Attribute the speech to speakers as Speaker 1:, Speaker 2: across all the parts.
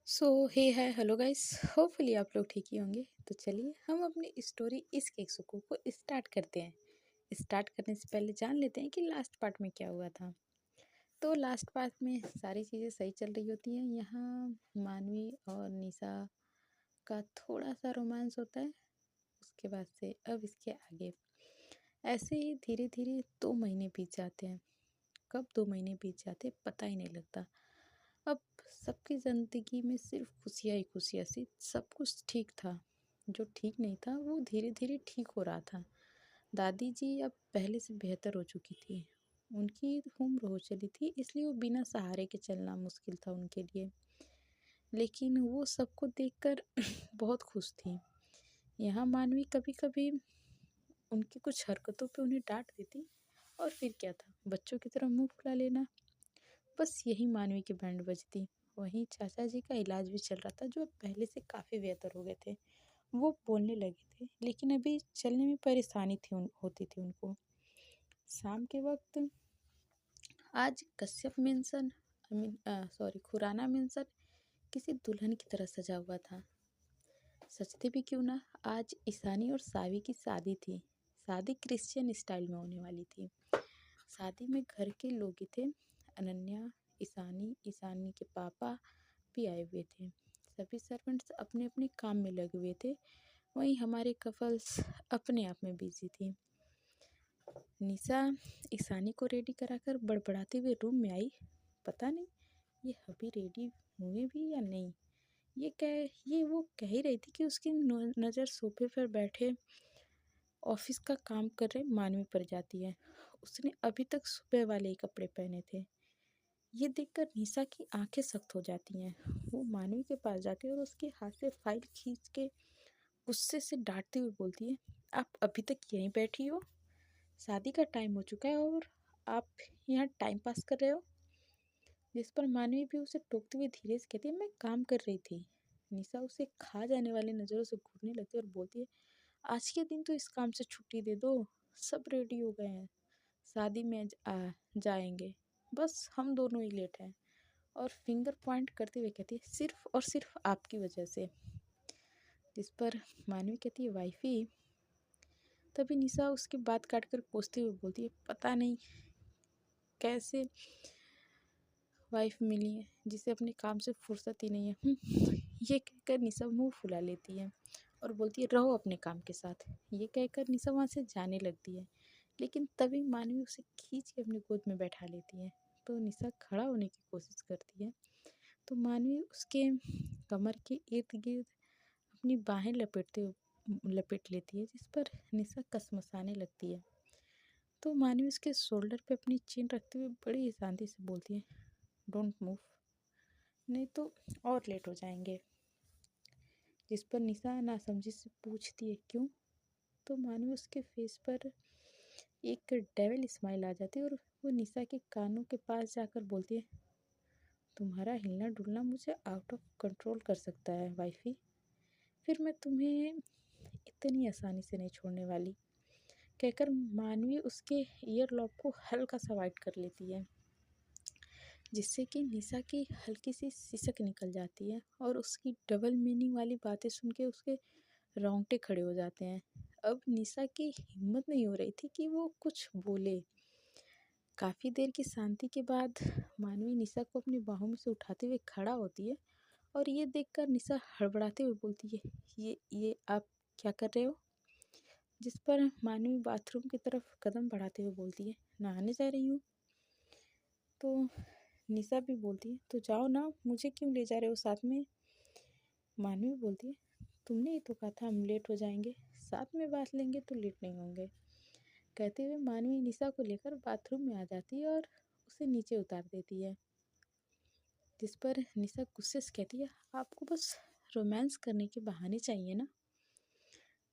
Speaker 1: सो हे hi hello guys. Hopefully आप लोग ठीक ही होंगे। तो चलिए हम अपनी स्टोरी इस केक सुकू को स्टार्ट करते हैं। स्टार्ट करने से पहले जान लेते हैं कि लास्ट पार्ट में क्या हुआ था। तो लास्ट पार्ट में सारी चीज़ें सही चल रही होती हैं। यहाँ मानवी और निशा का थोड़ा सा रोमांस होता है। उसके बाद से अब इसके आगे ऐसे ही धीरे धीरे 2 महीने बीत जाते हैं। कब 2 महीने बीत जाते पता ही नहीं लगता। अब सबकी ज़िंदगी में सिर्फ खुशियाँ ही खुशियाँ सी, सब कुछ ठीक था। जो ठीक नहीं था वो धीरे धीरे ठीक हो रहा था। दादी जी अब पहले से बेहतर हो चुकी थी। उनकी उम्र हो चली थी, इसलिए वो बिना सहारे के चलना मुश्किल था उनके लिए। लेकिन वो सबको देखकर बहुत खुश थी। यहाँ मानवी कभी कभी उनकी कुछ हरकतों पे उन्हें डांट देती, और फिर क्या था, बच्चों की तरह मुंह फुला लेना। बस यही मानवी की बैंड बजती। वहीं चाचा जी का इलाज भी चल रहा था, जो अब पहले से काफ़ी बेहतर हो गए थे। वो बोलने लगे थे, लेकिन अभी चलने में परेशानी होती थी उनको। शाम के वक्त आज कश्यप मेंशन खुराना मेंशन किसी दुल्हन की तरह सजा हुआ था। सचते भी क्यों ना, आज ईशानी और सावी की शादी थी। शादी क्रिश्चियन स्टाइल में होने वाली थी। शादी में घर के लोग ही थे। अनन्या, ईशानी, ईशानी के पापा भी आए हुए थे। सभी सर्वेंट्स अपने अपने काम में लगे हुए थे। वहीं हमारे कपल्स अपने आप में बिजी थी। निशा ईशानी को रेडी कराकर बड़बड़ाते हुए रूम में आई। पता नहीं ये अभी रेडी हुए भी या नहीं। ये वो कह ही रही थी कि उसकी नज़र सोफे पर बैठे ऑफिस का काम कर रहे मानवी पर जाती है। उसने अभी तक सुबह वाले ही कपड़े पहने थे। ये देखकर निशा की आंखें सख्त हो जाती हैं। वो मानवी के पास जाती है और उसके हाथ से फाइल खींच के गुस्से से डांटते हुए बोलती है, आप अभी तक यहीं बैठी हो? शादी का टाइम हो चुका है और आप यहाँ टाइम पास कर रहे हो। जिस पर मानवी भी उसे टोकते हुए धीरे से कहती है, मैं काम कर रही थी। निशा उसे खा जाने वाली नज़रों से घूरने लगती है और बोलती है, आज के दिन तो इस काम से छुट्टी दे दो। सब रेडी हो गए हैं, शादी में जाएंगे, बस हम दोनों ही लेट हैं। और फिंगर पॉइंट करते हुए कहती है, सिर्फ और सिर्फ आपकी वजह से। जिस पर मानवी कहती है, वाइफी। तभी निशा उसकी बात काट कर कोसते हुए बोलती है, पता नहीं कैसे वाइफ मिली है जिसे अपने काम से फुर्सत ही नहीं है। ये कहकर निशा मुंह फुला लेती है और बोलती है, रहो अपने काम के साथ। ये कहकर निशा वहाँ से जाने लगती है, लेकिन तभी मानवी उसे खींच के अपनी गोद में बैठा लेती है। तो निशा खड़ा होने की कोशिश करती है, तो मानवी उसके कमर के इर्द गिर्द अपनी बाहें लपेट लेती है, जिस पर निशा कसमसाने लगती है। तो मानवी उसके शोल्डर पे अपनी चीन रखते हुए बड़ी ही शांति से बोलती है, डोंट मूव, नहीं तो और लेट हो जाएंगे। जिस पर निशा नासमझी से पूछती है, क्यों? तो मानवी उसके फेस पर एक डेविल स्माइल आ जाती है और वो निशा के कानों के पास जाकर बोलती है, तुम्हारा हिलना डुलना मुझे आउट ऑफ कंट्रोल कर सकता है वाइफी। फिर मैं तुम्हें इतनी आसानी से नहीं छोड़ने वाली। कहकर मानवी उसके ईयर लॉक को हल्का सा वाइट कर लेती है, जिससे कि निशा की हल्की सी सिसक निकल जाती है और उसकी डबल मीनिंग वाली बातें सुन के उसके रोंगटे खड़े हो जाते हैं। अब निशा की हिम्मत नहीं हो रही थी कि वो कुछ बोले। काफ़ी देर की शांति के बाद मानवी निशा को अपनी बाहों में से उठाते हुए खड़ा होती है, और ये देखकर निशा हड़बड़ाते हुए बोलती है, ये आप क्या कर रहे हो? जिस पर मानवी बाथरूम की तरफ कदम बढ़ाते हुए बोलती है, नहाने जा रही हूँ। तो निशा भी बोलती है, तो जाओ ना, मुझे क्यों ले जा रहे हो साथ में? मानवी बोलती है, तुमने ही तो कहा था हम लेट हो जाएंगे, साथ में बात लेंगे तो लेट नहीं होंगे। कहते हुए मानवी निशा को लेकर बाथरूम में आ जाती है और उसे नीचे उतार देती है। जिस पर निशा गुस्से से कहती है, आपको बस रोमांस करने के बहाने चाहिए ना।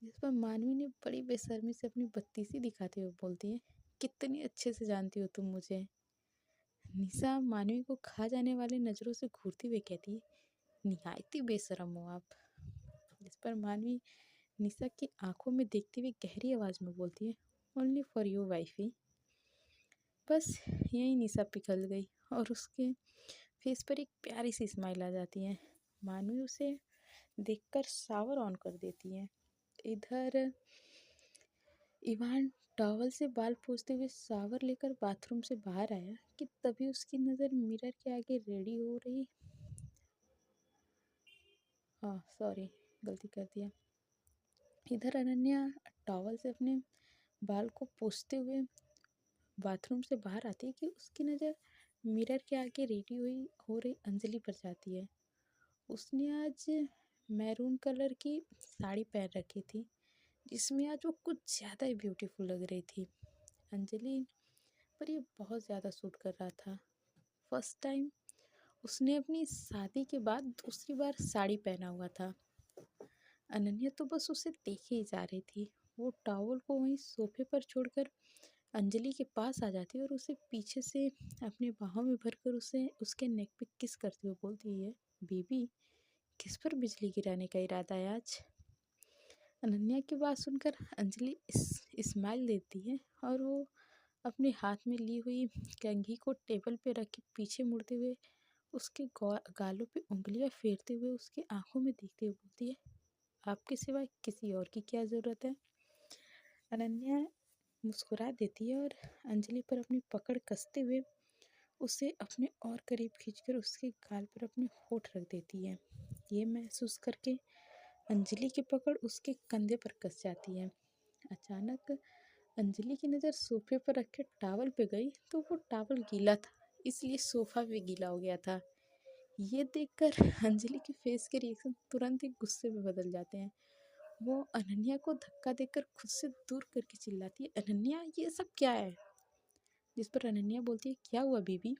Speaker 1: जिस पर मानवी ने बड़ी बेशर्मी से अपनी बत्तीसी दिखाते हुए बोलती है, कितनी अच्छे से जानती हो तुम मुझे। निशा मानवी को खा जाने वाली नज़रों से घूरती हुए कहती है, निहायत ही बेशरम हो आप। जिस पर मानवी निशा की आंखों में देखते हुए गहरी आवाज़ में बोलती है, ओनली फॉर यू वाइफी। बस यही निशा पिघल गई और उसके फेस पर एक प्यारी सी स्माइल आ जाती है। मानवी उसे देखकर शावर ऑन कर देती है। इधर इवान टॉवल से बाल पोंछते हुए शावर लेकर बाथरूम से बाहर आया कि तभी उसकी नज़र मिरर के आगे रेडी हो रही, हाँ सॉरी, गलती कर दिया। इधर अनन्या टॉवल से अपने बाल को पोंछते हुए बाथरूम से बाहर आती है कि उसकी नज़र मिरर के आगे रेडी हुई हो रही अंजलि पर जाती है। उसने आज मैरून कलर की साड़ी पहन रखी थी, जिसमें आज वो कुछ ज़्यादा ही ब्यूटीफुल लग रही थी। अंजलि पर ये बहुत ज़्यादा सूट कर रहा था। फर्स्ट टाइम उसने अपनी शादी के बाद दूसरी बार साड़ी पहना हुआ था। अनन्या तो बस उसे देखे ही जा रही थी। वो टॉवल को वहीं सोफे पर छोड़कर अंजलि के पास आ जाती है और उसे पीछे से अपने बाहों में भरकर उसे उसके नेक पे किस करते हुए बोलती है, बेबी किस पर बिजली गिराने का इरादा है आज? अनन्या की बात सुनकर अंजलि स्माइल देती है और वो अपने हाथ में ली हुई कंघी को टेबल पे रख के पीछे मुड़ते हुए उसके गालों पे उंगलियां फेरते हुए उसकी आंखों में देखते हुए बोलती है, आपके सिवाय किसी और की क्या ज़रूरत है? अनन्या मुस्कुरा देती है और अंजलि पर अपनी पकड़ कसते हुए उसे अपने और करीब खींचकर उसके गाल पर अपने होठ रख देती है। ये महसूस करके अंजलि की पकड़ उसके कंधे पर कस जाती है। अचानक अंजलि की नज़र सोफे पर रखे टॉवल पे गई तो वो टॉवल गीला था, इसलिए सोफा भी गीला हो गया था। ये देखकर अंजलि के फेस के रिएक्शन तुरंत ही गुस्से में बदल जाते हैं। वो अनन्या को धक्का देकर खुद से दूर करके चिल्लाती है, अनन्या ये सब क्या है? जिस पर अनन्या बोलती है, क्या हुआ बीबी?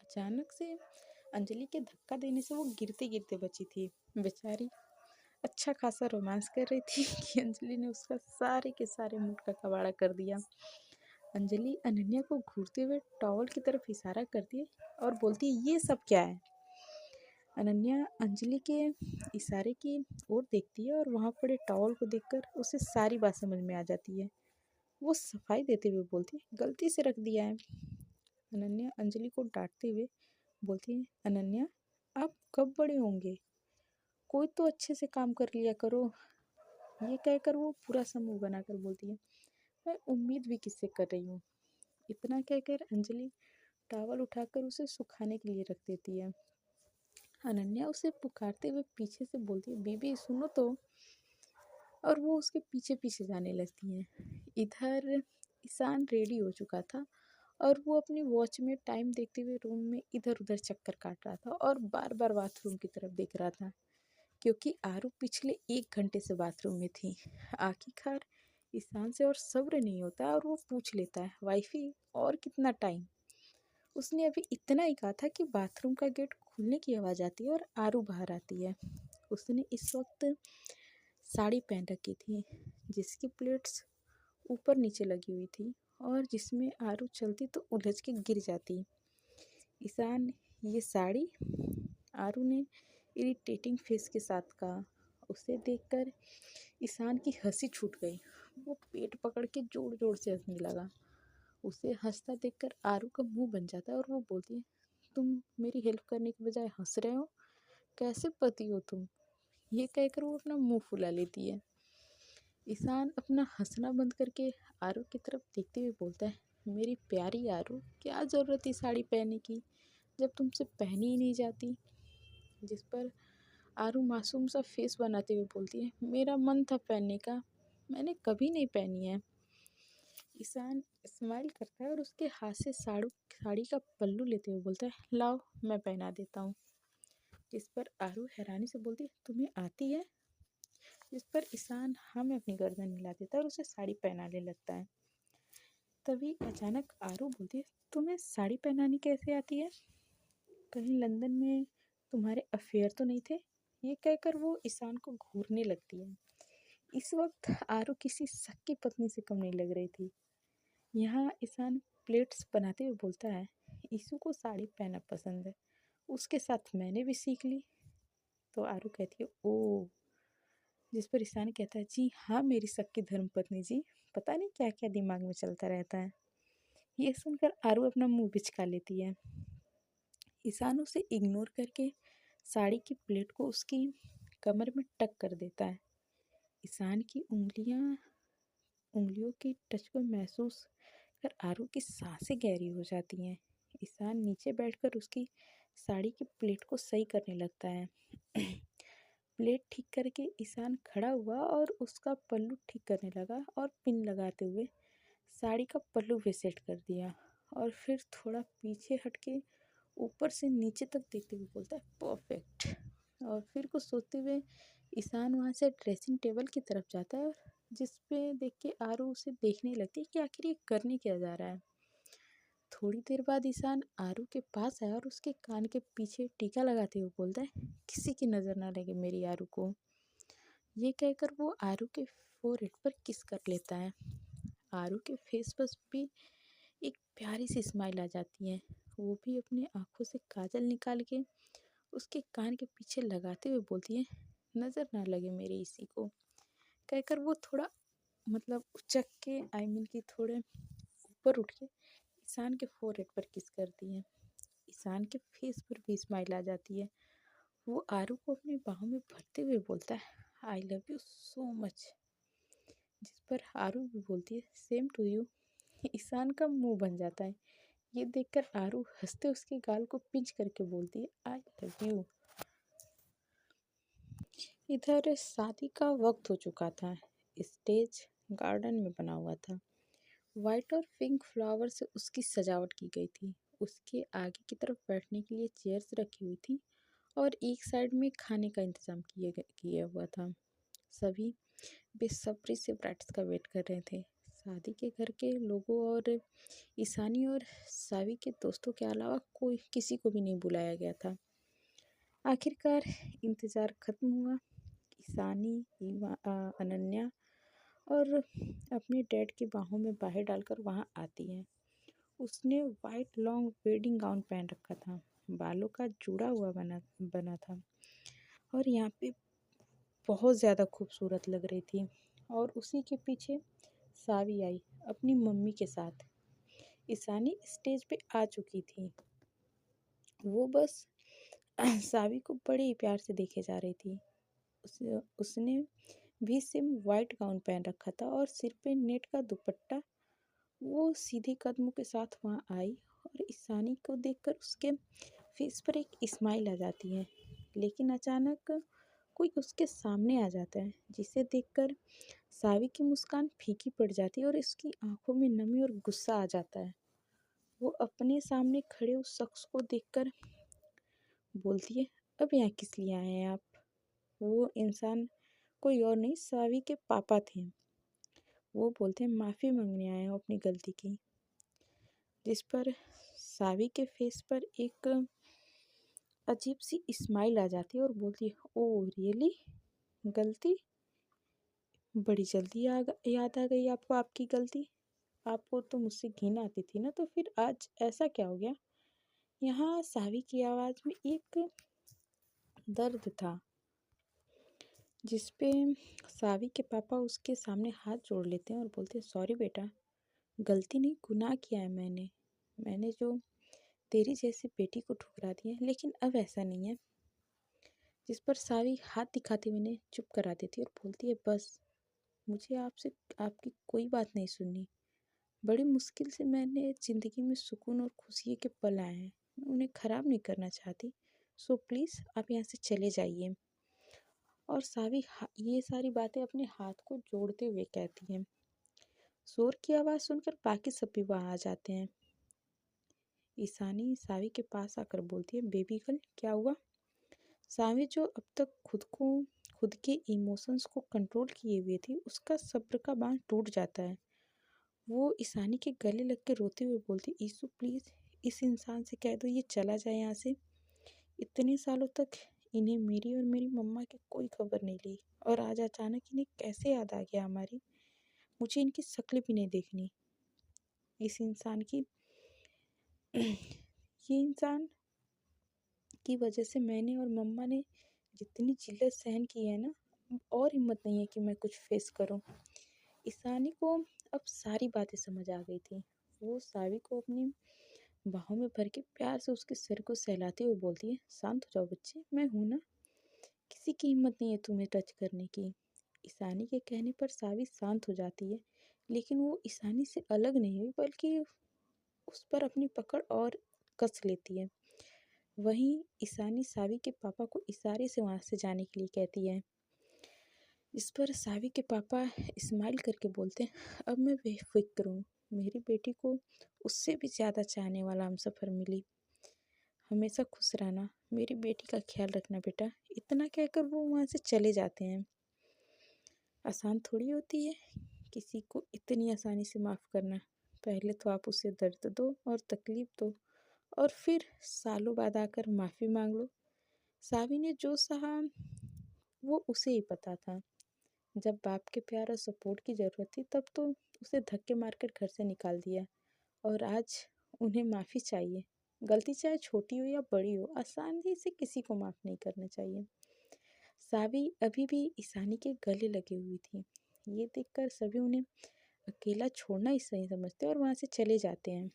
Speaker 1: अचानक से अंजलि के धक्का देने से वो गिरते गिरते बची थी। बेचारी अच्छा खासा रोमांस कर रही थी कि अंजलि ने उसका सारे के सारे मूड का कबाड़ा कर दिया। अंजलि अनन्या को घूरते हुए टॉवल की तरफ इशारा करती है और बोलती है, ये सब क्या है? अनन्या अंजलि के इशारे की ओर देखती है और वहाँ पड़े टॉवल को देखकर उसे सारी बात समझ में आ जाती है। वो सफाई देते हुए बोलती है, गलती से रख दिया है। अनन्या अंजलि को डांटते हुए बोलती है, अनन्या आप कब बड़े होंगे? कोई तो अच्छे से काम कर लिया करो। ये कहकर वो पूरा समूह बनाकर बोलती है, मैं उम्मीद भी किससे कर रही हूँ? इतना कहकर अंजलि टॉवल उठाकर उसे सुखाने के लिए रख देती है। अनन्या उसे पुकारते हुए पीछे से बोलती है, बीबी सुनो तो। और वो उसके पीछे पीछे जाने लगती हैं। इधर ईशान रेडी हो चुका था और वो अपनी वॉच में टाइम देखते हुए रूम में इधर उधर चक्कर काट रहा था और बार बार बाथरूम की तरफ देख रहा था, क्योंकि आरू पिछले 1 घंटे से बाथरूम में थी। आखिरकार ईशान से और सब्र नहीं होता और वो पूछ लेता है, वाइफी और कितना टाइम? उसने अभी इतना ही कहा था कि बाथरूम का गेट खुलने की आवाज़ आती है और आरू बाहर आती है। उसने इस वक्त साड़ी पहन रखी थी, जिसकी प्लेट्स ऊपर नीचे लगी हुई थी और जिसमें आरू चलती तो उलझ के गिर जाती। ईशान, ये साड़ी? आरू ने इरिटेटिंग फेस के साथ कहा। उसे देखकर ईशान की हंसी छूट गई। वो पेट पकड़ के जोर जोर से हंसने लगा। उसे हंसता देखकर आरू का मुंह बन जाता है और वो बोलती है, तुम मेरी हेल्प करने के बजाय हंस रहे हो? कैसे पति हो तुम? ये कहकर वो अपना मुंह फुला लेती है। ईशान अपना हंसना बंद करके आरू की तरफ देखते हुए बोलता है, मेरी प्यारी आरू, क्या ज़रूरत थी साड़ी पहनने की जब तुमसे पहनी ही नहीं जाती? जिस पर आरू मासूम सा फेस बनाते हुए बोलती है, मेरा मन था पहनने का, मैंने कभी नहीं पहनी है। ईशान स्माइल करता है और उसके हाथ से साड़ी का पल्लू लेते हुए बोलता है, लाओ मैं पहना देता हूँ। जिस पर आरू हैरानी से बोलती है, तुम्हें आती है? जिस पर ईशान हाँ में अपनी गर्दन हिला देता है और उसे साड़ी पहनाने लगता है। तभी अचानक आरू बोलती है, तुम्हें साड़ी पहनानी कैसे आती है? कहीं लंदन में तुम्हारे अफेयर तो नहीं थे? ये कहकर वो ईशान को घूरने लगती है। इस वक्त आरू किसी शक की पत्नी से कम नहीं लग रही थी। यहाँ ईशान प्लेट्स बनाते हुए बोलता है, ईशू को साड़ी पहनना पसंद है, उसके साथ मैंने भी सीख ली। तो आरू कहती है, ओ। जिस पर ईशान कहता है, जी हाँ मेरी सबकी धर्मपत्नी जी, पता नहीं क्या क्या दिमाग में चलता रहता है। ये सुनकर आरू अपना मुंह बिचका लेती है। ईशान उसे इग्नोर करके साड़ी की प्लेट को उसकी कमर में टक कर देता है। ईशान की उंगलियों की टच को महसूस कर आरू की सांसें गहरी हो जाती हैं। ईशान नीचे बैठकर उसकी साड़ी की प्लेट को सही करने लगता है। प्लेट ठीक करके ईशान खड़ा हुआ और उसका पल्लू ठीक करने लगा और पिन लगाते हुए साड़ी का पल्लू भी सेट कर दिया और फिर थोड़ा पीछे हटके ऊपर से नीचे तक देखते हुए बोलता है परफेक्ट। और फिर कुछ सोचते हुए ईशान वहाँ से ड्रेसिंग टेबल की तरफ जाता है और जिस पे देख के आरू उसे देखने लगती है कि आखिर ये करने क्या जा रहा है। थोड़ी देर बाद ईशान आरू के पास आया और उसके कान के पीछे टीका लगाते हुए बोलता है किसी की नज़र ना लगे मेरी आरू को। ये कहकर वो आरू के फोरहेड पर किस कर लेता है। आरू के फेस पर भी एक प्यारी सी स्माइल आ जाती है। वो भी अपनी आंखों से काजल निकाल के उसके कान के पीछे लगाते हुए बोलती है नज़र ना लगे मेरे इसी को। कहकर वो थोड़ा मतलब उचक के कि थोड़े ऊपर उठ के ईशान के फोरहेड पर किस करती है। ईशान के फेस पर भी स्माइल आ जाती है। वो आरू को अपनी बाहों में भरते हुए बोलता है I love you so much. जिस पर आरू भी बोलती है सेम टू यू। ईशान का मुंह बन जाता है। ये देखकर आरू हंसते उसके गाल को पिंच करके बोलती है आई लव यू। इधर शादी का वक्त हो चुका था। स्टेज गार्डन में बना हुआ था। वाइट और पिंक फ्लावर से उसकी सजावट की गई थी। उसके आगे की तरफ बैठने के लिए चेयर्स रखी हुई थी और एक साइड में खाने का इंतजाम किया हुआ था। सभी बेसब्री से ब्राइड्स का वेट कर रहे थे। शादी के घर के लोगों और ईशानी और सावी के दोस्तों के अलावा कोई किसी को भी नहीं बुलाया गया था। आखिरकार इंतज़ार खत्म हुआ। ईशानी अनन्या और अपने डैड की बाहों में बाहें डालकर वहाँ आती है। उसने वाइट लॉन्ग वेडिंग गाउन पहन रखा था। बालों का जुड़ा हुआ बना बना था और यहाँ पे बहुत ज़्यादा खूबसूरत लग रही थी। और उसी के पीछे सावी आई अपनी मम्मी के साथ। ईशानी स्टेज पे आ चुकी थी। वो बस सावी को बड़े ही प्यार से देखे जा रही थी। उसने भी सेम वाइट गाउन पहन रखा था और सिर पे नेट का दुपट्टा। वो सीधे कदमों के साथ वहाँ आई और ईशानी को देखकर उसके फेस पर एक स्माइल आ जाती है। लेकिन अचानक कोई उसके सामने आ जाता है जिसे देखकर सावी की मुस्कान फीकी पड़ जाती है और उसकी आंखों में नमी और गुस्सा आ जाता है। वो अपने सामने खड़े उस शख्स को देखकर बोलती है अब यहाँ किस लिए आए हैं आप। वो इंसान कोई और नहीं सावी के पापा थे। वो बोलते हैं माफ़ी मांगने आए हो अपनी गलती की। जिस पर सावी के फेस पर एक अजीब सी स्माइल आ जाती है और बोलती है ओह रियली गलती बड़ी जल्दी याद आ गई आपको आपकी गलती। आपको तो मुझसे घिन आती थी ना तो फिर आज ऐसा क्या हो गया। यहाँ सावी की आवाज़ में एक दर्द था जिस पे सावी के पापा उसके सामने हाथ जोड़ लेते हैं और बोलते हैं सॉरी बेटा गलती नहीं गुनाह किया है मैंने जो तेरी जैसी बेटी को ठुकरा दिया है लेकिन अब ऐसा नहीं है। जिस पर सावी हाथ दिखाते हुए उन्हें चुप करा देती है और बोलती है बस मुझे आपसे आपकी कोई बात नहीं सुननी। बड़ी मुश्किल से मैंने ज़िंदगी में सुकून और खुशी के पल आए हैं। मैं उन्हें ख़राब नहीं करना चाहती। सो प्लीज़ आप यहाँ से चले जाइए। और सावी ये सारी बातें अपने हाथ को जोड़ते हुए कहती हैं। शोर की आवाज़ सुनकर बाकी सब भी वहाँ आ जाते हैं। ईशानी सावी के पास आकर बोलती है बेबी गर्ल क्या हुआ। सावी जो अब तक खुद के इमोशंस को कंट्रोल किए हुए थी उसका सब्र का बांध टूट जाता है। वो ईशानी के गले लग के रोते हुए बोलती ईशु प्लीज़ इस इंसान से कह दो ये चला जाए यहाँ से। इतने सालों तक इन्हें मेरी और मेरी मम्मा की कोई खबर नहीं ली और आज अचानक इन्हें कैसे याद आ गया हमारी। मुझे इनकी शक्ल भी नहीं देखनी। इस इंसान की ये इंसान की वजह से मैंने और मम्मा ने जितनी जिल्लत सहन की है ना और हिम्मत नहीं है कि मैं कुछ फेस करूं। ईशानी को अब सारी बातें समझ आ गई थी। वो सावी को अपनी बाहों में भर के प्यार से उसके सिर को सहलाते हुए बोलती है, शांत हो जाओ बच्चे, मैं हूं ना, किसी की हिम्मत नहीं है तुम्हें टच करने की। ईशानी के कहने पर सावी शांत हो जाती है, लेकिन वो ईशानी से अलग नहीं हुई बल्कि उस पर अपनी पकड़ और कस लेती है। वहीं ईशानी सावी के पापा को इशारे से वहां से जाने के लिए कहती है। इस पर सावी के पापा स्माइल करके बोलते हैं, अब मैं बेफिक्र हूँ, मेरी बेटी को उससे भी ज़्यादा चाहने वाला हमसफ़र मिली। हमेशा खुश रहना, मेरी बेटी का ख्याल रखना बेटा। इतना कहकर वो वहाँ से चले जाते हैं। आसान थोड़ी होती है किसी को इतनी आसानी से माफ़ करना। पहले तो आप उसे दर्द दो और तकलीफ दो, और फिर सालों बाद आकर माफ़ी मांग लो। सावी ने जो सहा वो उसे ही पता था। जब बाप के प्यार और सपोर्ट की ज़रूरत थी तब तो उसे धक्के मारकर घर से निकाल दिया, और आज उन्हें माफ़ी चाहिए। गलती चाहे छोटी हो या बड़ी हो, आसानी से किसी को माफ़ नहीं करना चाहिए। सावी अभी भी ईशानी के गले लगी हुई थी। ये देखकर सभी उन्हें अकेला छोड़ना ही सही समझते और वहाँ से चले जाते हैं।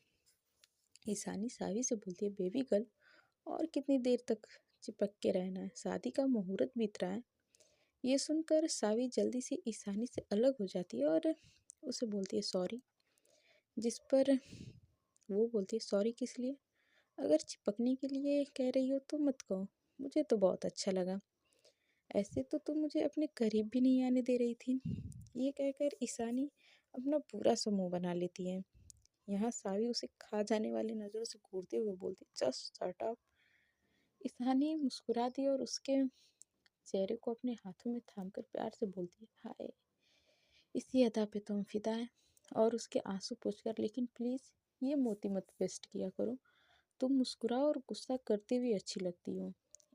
Speaker 1: ईशानी सावी से बोलती है, बेबी गर्ल, और कितनी देर तक चिपक के रहना है, शादी का मुहूर्त बीत रहा है। ये सुनकर सावी जल्दी से ईशानी से अलग हो जाती है और उसे बोलती है सॉरी। जिस पर वो बोलती है, सॉरी किस लिए? अगर चिपकने के लिए कह रही हो तो मत कहो, मुझे तो बहुत अच्छा लगा। ऐसे तो तुम मुझे अपने करीब भी नहीं आने दे रही थी। ये कहकर ईशानी अपना पूरा समूह बना लेती है। यहाँ सावी उसे खा जाने वाली नज़रों से घूरते हुए बोलती, जस्ट शट अप। ईशानी मुस्कुरा दी और उसके चेहरे को अपने हाथों में थामकर प्यार से बोलती है, हाय, इसी अदा पे तुम फिदा है। और उसके आंसू पोंछकर, लेकिन प्लीज़ ये मोती मत वेस्ट किया करो, तुम मुस्कुराओ और गुस्सा करते हुए अच्छी लगती हो।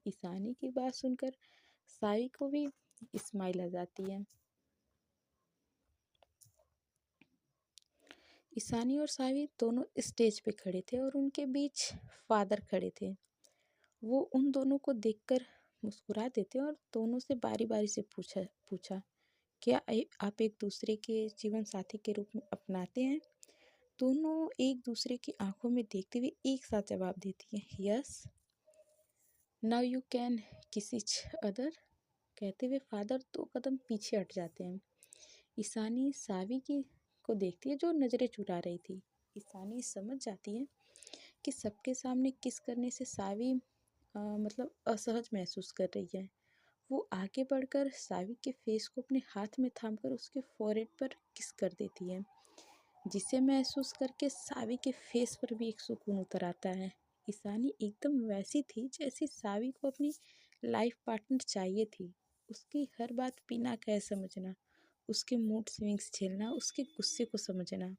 Speaker 1: ईशानी की बात सुनकर सावी को भी स्माइल आ जाती है। ईशानी और सावी दोनों स्टेज पे खड़े थे और उनके बीच फादर खड़े थे। वो उन दोनों को देखकर मुस्कुरा देते और दोनों से बारी बारी से पूछा पूछा क्या आप एक दूसरे के जीवन साथी के रूप में अपनाते हैं? दोनों एक दूसरे की आंखों में देखते हुए एक साथ जवाब देती है, यस, नाउ यू कैन किस ईच अदर। कहते हुए फादर 2 कदम पीछे हट जाते हैं। ईशानी सावी की को देखती है जो नज़रें चुरा रही थी। ईशानी समझ जाती है कि सबके सामने किस करने से सावी मतलब असहज महसूस कर रही है। वो आगे बढ़कर सावी के फेस को अपने हाथ में थामकर उसके फोrehead पर किस कर देती है, जिसे महसूस करके सावी के फेस पर भी एक सुकून उतर आता है। ईशानी एकदम वैसी थी जैसी सावी को अपनी लाइफ पार्टनर चाहिए थी। उसकी हर बात बिना कहे समझना, उसके मूड स्विंग्स झेलना, उसके गुस्से को समझना।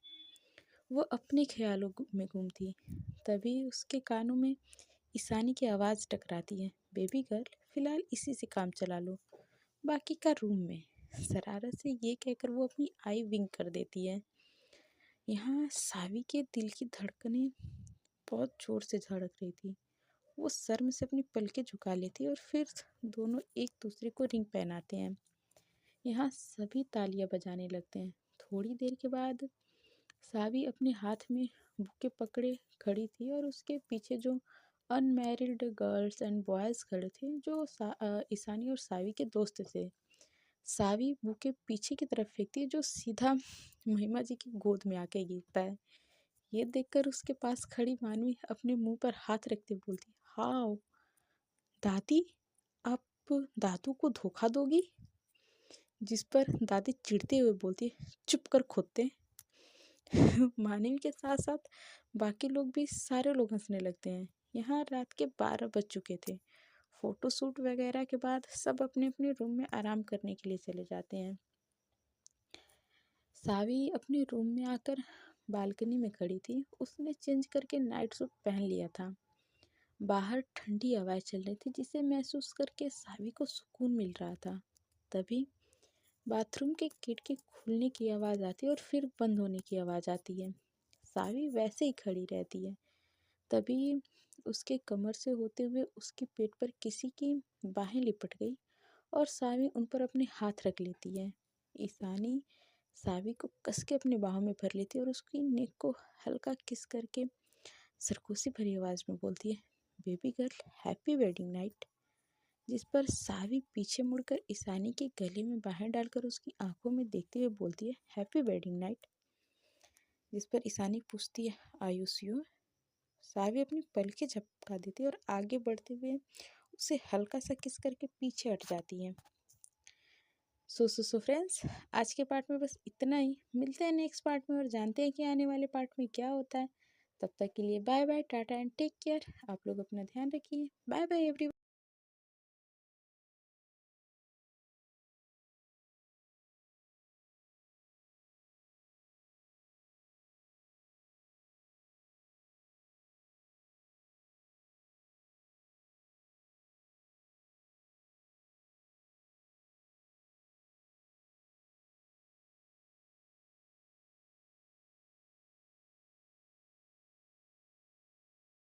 Speaker 1: वो अपने ख्यालों में गुम थी। तभी उसके कानों में ईशानी की आवाज़ टकराती है, बेबी गर्ल, फिलहाल इसी से काम चला लो, बाकी का रूम में। शरारत से ये कहकर वो अपनी आई विंक कर देती है। यहाँ सावी के दिल की धड़कनें बहुत ज़ोर से धड़क रही थी। वो शर्म से अपनी पलकें झुका लेती है और फिर दोनों एक दूसरे को रिंग पहनाते हैं। यहाँ सभी तालियां बजाने लगते हैं। थोड़ी देर के बाद सावी अपने हाथ में बुके पकड़े खड़ी थी और उसके पीछे जो अनमैरिड गर्ल्स एंड बॉयज़ खड़े थे जो ईशानी और सावी के दोस्त थे। सावी बुके पीछे की तरफ फेंकती है जो सीधा महिमा जी की गोद में आके गिरता है। ये देखकर उसके पास खड़ी मानवी अपने मुंह पर हाथ रखते बोलती, हाउ दादी, आप दादू को धोखा दोगी? जिस पर दादी चिढ़ते हुए बोलती, चुप कर खोते। मानवी के साथ साथ बाकी लोग भी सारे लोग हंसने लगते हैं। यहाँ रात के 12 बज चुके थे। फोटो शूट वगैरह के बाद सब अपने अपने रूम में आराम करने के लिए चले जाते हैं। सावी अपने रूम में आकर बालकनी में खड़ी थी। उसने चेंज करके नाइट सूट पहन लिया था। बाहर ठंडी हवाएं चल रही थी जिसे महसूस करके सावी को सुकून मिल रहा था। तभी बाथरूम के गेट के खुलने की आवाज़ आती है और फिर बंद होने की आवाज़ आती है। सावी वैसे ही खड़ी रहती है। तभी उसके कमर से होते हुए उसके पेट पर किसी की बाहें लिपट गई और सावी उन पर अपने हाथ रख लेती है। ईशानी सावी को कस के अपनी बाहों में भर लेती है और उसकी नेक को हल्का किस करके सरकोसी भरी आवाज़ में बोलती है, baby girl happy wedding night. जिस पर सावी पीछे मुड़कर ईशानी के गले में बाहें डालकर उसकी आंखों में देखते हुए बोलती है, हैप्पी वेडिंग नाइट। जिस पर ईशानी पूछती है, आयु श्योर। सावी अपनी पलकें झपका देती है और आगे बढ़ते हुए उसे हल्का सा किस करके पीछे हट जाती है। सो फ्रेंड्स, आज के पार्ट में बस इतना ही। मिलते हैं नेक्स्ट पार्ट में और जानते हैं कि आने वाले पार्ट में क्या होता है। तब तक के लिए bye bye, ta ta and take care. आप लोग अपना ध्यान रखिए। Bye bye everyone.